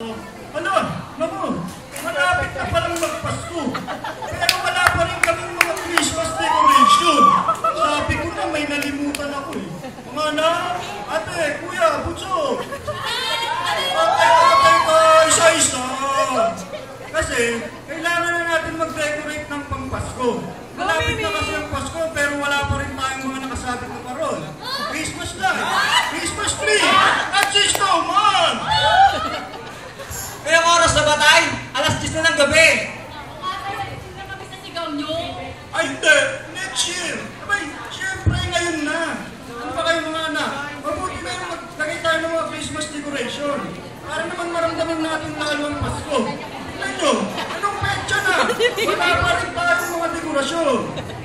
Ano? Naku, malapit na palang magpasko. Pero wala pa rin kaming mga Christmas decoration. Sabi ko na may nalimutan ako eh. Mga anak, ate, kuya, bunso. Isa-isa. Kasi, kailangan na natin mag-decorate ng pang-Pasko. Malapit na kasi ang Pasko, pero wala pa rin tayong mga nakasabit na parol. Christmas light, Christmas tree, at si snowman! Ngayong oras na ba tayo? Alas 10 na ng gabi. Nakakasalitin na kami sa sigaw nyo. Ay, hindi! Next year! Abay, syempre ngayon na! Ano ba kayo mga anak? Mabuti na yung maglagay tayo ng mga Christmas decoration. Para naman maramdaman natin lalo ang Pasko. Tignan nyo, anong petsa na? Wala pa rin tayong mga dekorasyon.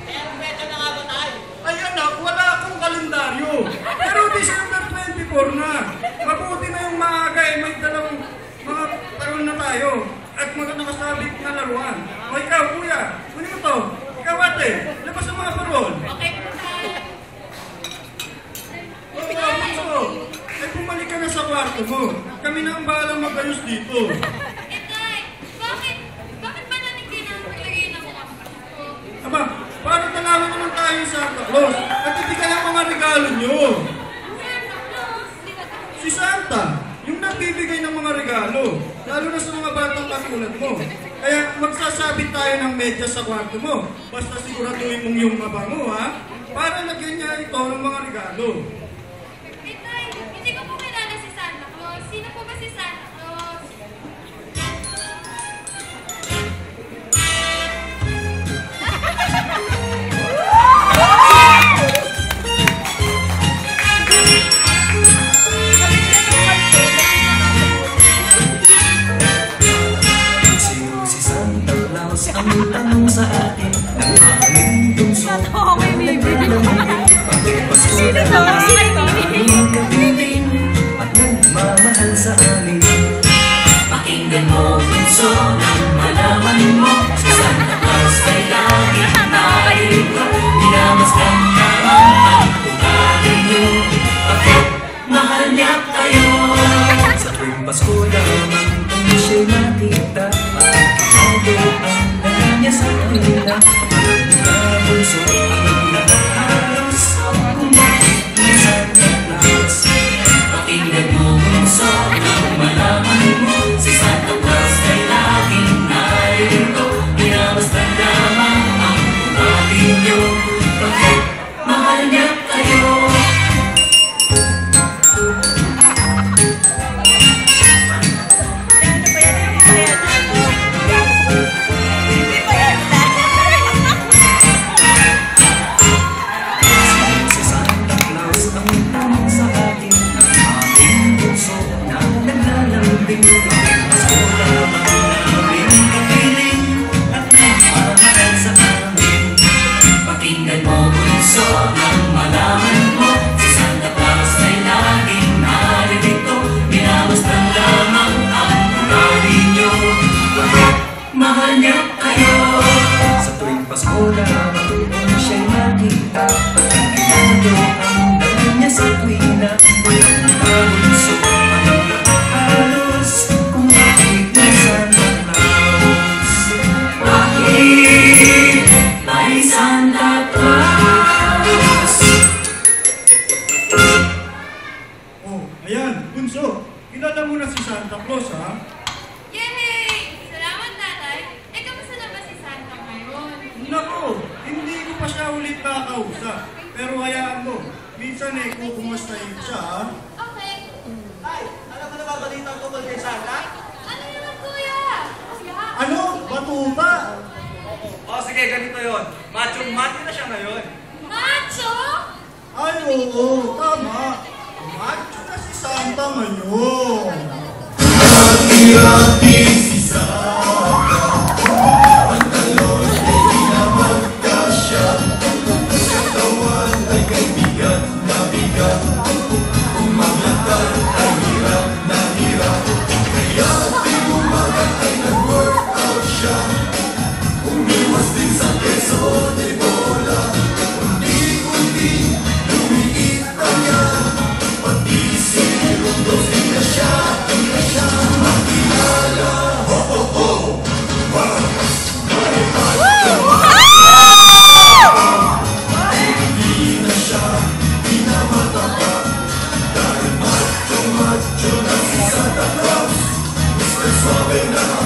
Eh, anong petsa na nga ba tayo? Ay anak, wala akong kalendaryo. Pero December 24 na. Mabuti na yung maaga eh, may dalawang mga parol na tayo. At mga nakasabit na laruan. O ikaw, kuya, kunin mo to. Ikaw ate, labas ang mga parol. Okay po tayo. O bunso, ay bumalik ka na sa kwarto mo. Kami na ang bahalang mag-ayos dito. Tay, bakit ba nanigyan ang paglagay ng mga Pasko? Aba, paano talaman naman tayo sa Santa Claus? At ibigay ang mga regalo nyo. Santa Claus! Si Santa, yung nagbibigay ng mga regalo, lalo na sa mga batang katulad mo. Kaya magsasabit tayo ng medyas sa kwarto mo. Basta siguraduhin mong yung mabango, ha? Para lagyan niya ito ng mga regalo. Tay, hindi ko po kilala si Santa Claus. Sino po ba si Santa Claus? Ang tanong sa atin ng aming bunso na naglalambing pagpapasko na aming kapiling at nagmamahal sa amin. Pakinggan mo bunso nang malaman mo si Santa Claus ay laging narito. Minamasdan naman ang ugali niyo, bakit mahal niya kayo. Sa tuwing Pasko lamang ang siya'y nakita, ang niya sa kanila, ang bunso, ang nakahalos, kung bakit may Santa Claus. Pakinggan mo bunso, nang malaman mo, si Santa Claus ay laging narito. Minamasdan lamang ang ugali niyo, bakit mahal niya kayo. Pakinggan mo bunso nang malaman mo, si Santa Claus ay laging narito. Minamasdan lamang ang ugali niyo, bakit mahal niya kayo. Sa tuwing Pasko lamang ang siya'y makita, pagkikado ang dala niya sa tuwina. Walang bunso, walang nakahalos, kung bakit may Santa Claus. Bakit may Santa Claus? Oh, ayan, bunso. Kilala mo na si Santa Claus, ha? Yay! Salamat, tatay. Eh, kamusta na ba si Santa ngayon? Naku, hindi ko pa siya ulit nakakausap. Pero hayaan mo, minsan eh, kukumustahin siya, ha? Okay. Tay, alam mo na ba balita tungkol kay Santa? Ano naman, kuya? Ano? Batuta? O sige, ganito yon. Machong-macho na siya ngayon. Macho? Ay, oo, tama. Macho na si Santa ngayon. Hati-hati si Santa, ang talon ay pinapagkasya. Sa tawan ay kaibigan na bigat, kung maglakad ay hirap na hirap. Kaya tinumagan ay nag-workout siya, umiwas din sa keso de bola. Unti-unti lumiit ang yan, pati si Rondos di na siya, Sabi na